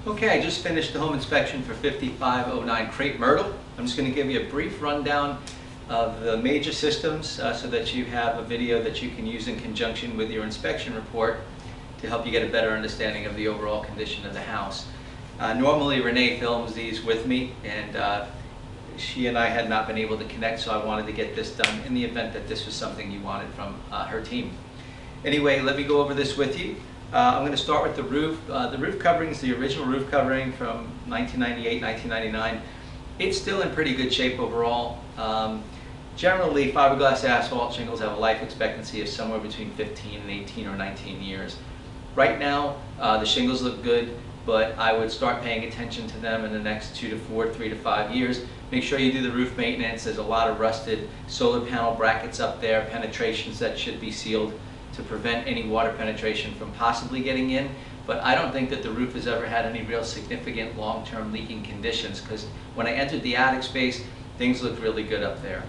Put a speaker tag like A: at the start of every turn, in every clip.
A: Okay, I just finished the home inspection for 5509 Crepe Myrtle. I'm just going to give you a brief rundown of the major systems so that you have a video that you can use in conjunction with your inspection report to help you get a better understanding of the overall condition of the house. Normally Renee films these with me, and she and I had not been able to connect, so I wanted to get this done in the event that this was something you wanted from her team. Anyway, let me go over this with you. I'm going to start with the roof. The roof covering is the original roof covering from 1998, 1999. It's still in pretty good shape overall. Generally, fiberglass asphalt shingles have a life expectancy of somewhere between 15 and 18 or 19 years. Right now, the shingles look good, but I would start paying attention to them in the next 2 to 4, 3 to 5 years. Make sure you do the roof maintenance. There's a lot of rusted solar panel brackets up there, penetrations that should be sealed to prevent any water penetration from possibly getting in. But I don't think that the roof has ever had any real significant long-term leaking conditions, because when I entered the attic space, things looked really good up there.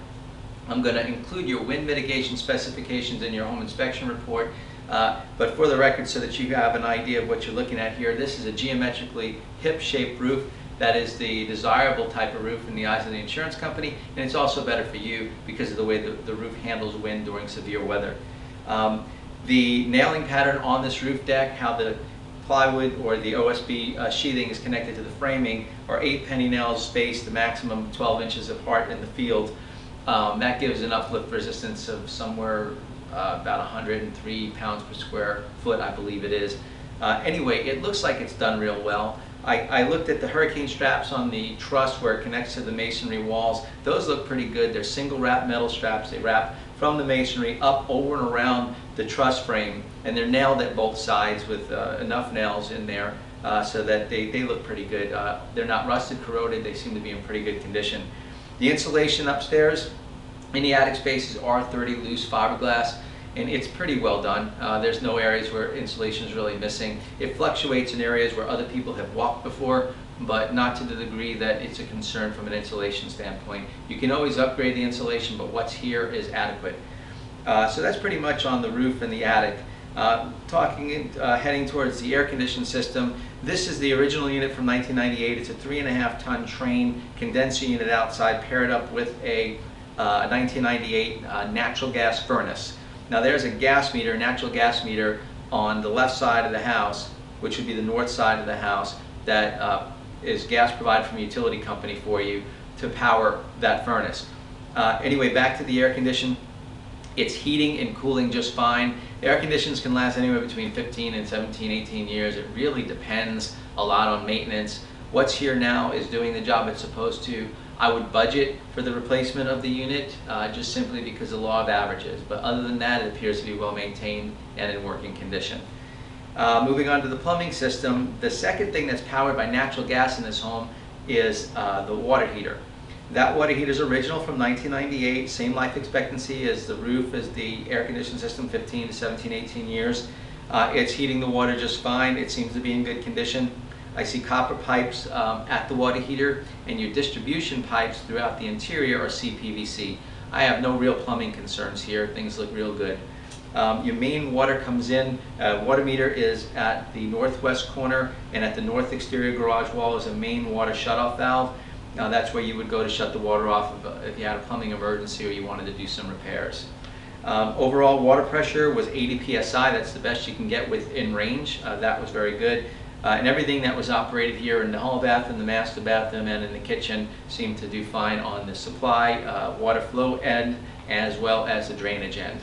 A: I'm going to include your wind mitigation specifications in your home inspection report, but for the record, so that you have an idea of what you're looking at here, this is a geometrically hip-shaped roof. That is the desirable type of roof in the eyes of the insurance company, and it's also better for you because of the way the roof handles wind during severe weather. The nailing pattern on this roof deck, how the plywood or the OSB sheathing is connected to the framing, are 8 penny nails spaced the maximum 12 inches apart in the field. That gives an uplift resistance of somewhere about 103 pounds per square foot, I believe it is. Anyway, it looks like it's done real well. I looked at the hurricane straps on the truss where it connects to the masonry walls. Those look pretty good. They're single wrap metal straps. They wrap from the masonry up over and around the truss frame, and they're nailed at both sides with enough nails in there so that they look pretty good. They're not rusted, corroded. They seem to be in pretty good condition. The insulation upstairs in the attic space is R30 loose fiberglass, and it's pretty well done. There's no areas where insulation is really missing. It fluctuates in areas where other people have walked before, but not to the degree that it's a concern from an insulation standpoint. You can always upgrade the insulation, but what's here is adequate. So that's pretty much on the roof and the attic. Heading towards the air conditioning system, this is the original unit from 1998. It's a 3.5-ton Trane condenser unit outside, paired up with a 1998 natural gas furnace. Now there's a gas meter, natural gas meter, on the left side of the house, which would be the north side of the house, that is gas provided from a utility company for you to power that furnace. Anyway, back to the air condition. It's heating and cooling just fine. Air conditions can last anywhere between 15 and 17, 18 years. It really depends a lot on maintenance. What's here now is doing the job it's supposed to. I would budget for the replacement of the unit just simply because of the law of averages. But other than that, it appears to be well maintained and in working condition. Moving on to the plumbing system, the second thing that's powered by natural gas in this home is the water heater. That water heater is original from 1998, same life expectancy as the roof, as the air conditioning system, 15 to 17, 18 years. It's heating the water just fine. It seems to be in good condition. I see copper pipes at the water heater, and your distribution pipes throughout the interior are CPVC. I have no real plumbing concerns here. Things look real good. Your main water comes in, water meter is at the northwest corner, and at the north exterior garage wall is a main water shutoff valve. Now that's where you would go to shut the water off if you had a plumbing emergency or you wanted to do some repairs. Overall water pressure was 80 psi. That's the best you can get within range. That was very good. And everything that was operated here in the hall bath, and the master bathroom, and in the kitchen seemed to do fine on the supply, water flow end, as well as the drainage end.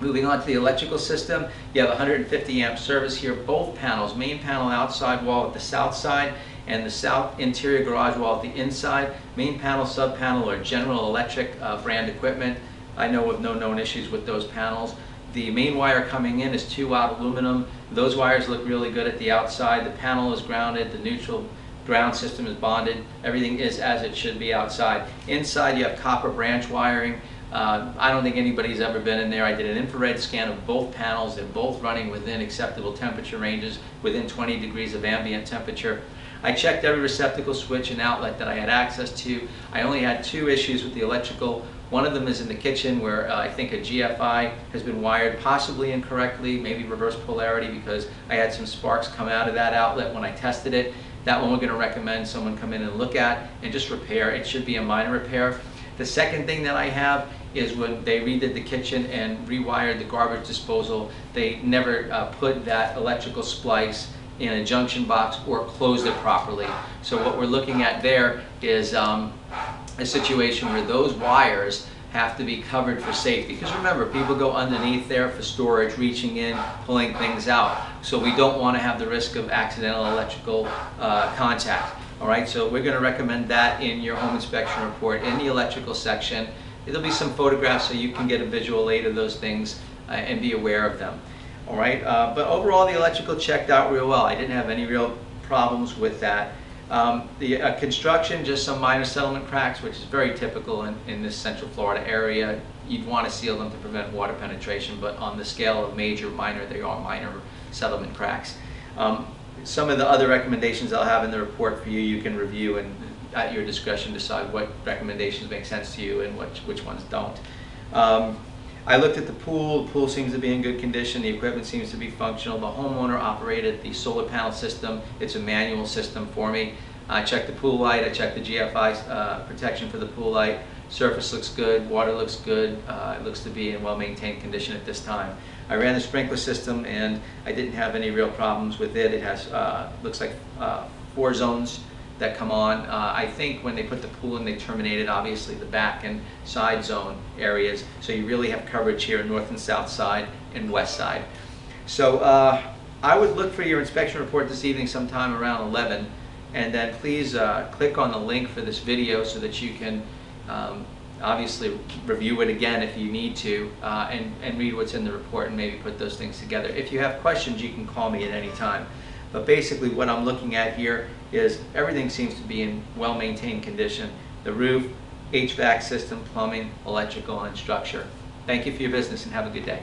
A: Moving on to the electrical system, you have 150 amp service here. Both panels, main panel outside wall at the south side, and the south interior garage wall at the inside. Main panel, sub panel are General Electric brand equipment. I know of no known issues with those panels. The main wire coming in is 2-aught aluminum. Those wires look really good at the outside. The panel is grounded. The neutral ground system is bonded. Everything is as it should be outside. Inside you have copper branch wiring. I don't think anybody's ever been in there. I did an infrared scan of both panels. They're both running within acceptable temperature ranges, within 20 degrees of ambient temperature. I checked every receptacle, switch, and outlet that I had access to. I only had 2 issues with the electrical. One of them is in the kitchen where I think a GFI has been wired possibly incorrectly, maybe reverse polarity, because I had some sparks come out of that outlet when I tested it. That one we're going to recommend someone come in and look at and just repair. It should be a minor repair. The second thing that I have is when they redid the kitchen and rewired the garbage disposal, they never put that electrical splice in a junction box or closed it properly. So what we're looking at there is a situation where those wires have to be covered for safety. Because remember, people go underneath there for storage, reaching in, pulling things out. So we don't want to have the risk of accidental electrical contact. All right, so we're going to recommend that in your home inspection report in the electrical section. There'll be some photographs so you can get a visual aid of those things and be aware of them. All right, but overall the electrical checked out real well. I didn't have any real problems with that. The construction, just some minor settlement cracks, which is very typical in this Central Florida area. You'd want to seal them to prevent water penetration, but on the scale of major, minor, they are minor settlement cracks. Some of the other recommendations I'll have in the report for you, you can review and at your discretion decide what recommendations make sense to you and which ones don't. I looked at the pool. The pool seems to be in good condition. The equipment seems to be functional. The homeowner operated the solar panel system. It's a manual system for me. I checked the pool light. I checked the GFI protection for the pool light. Surface looks good. Water looks good. It looks to be in well-maintained condition at this time. I ran the sprinkler system and I didn't have any real problems with it. It has looks like 4 zones that come on. I think when they put the pool in, they terminated obviously the back and side zone areas, so you really have coverage here, north and south side and west side. So I would look for your inspection report this evening sometime around 11, and then please click on the link for this video so that you can obviously review it again if you need to, and read what's in the report and maybe put those things together. If you have questions, you can call me at any time. But basically what I'm looking at here is everything seems to be in well-maintained condition. The roof, HVAC system, plumbing, electrical, and structure. Thank you for your business and have a good day.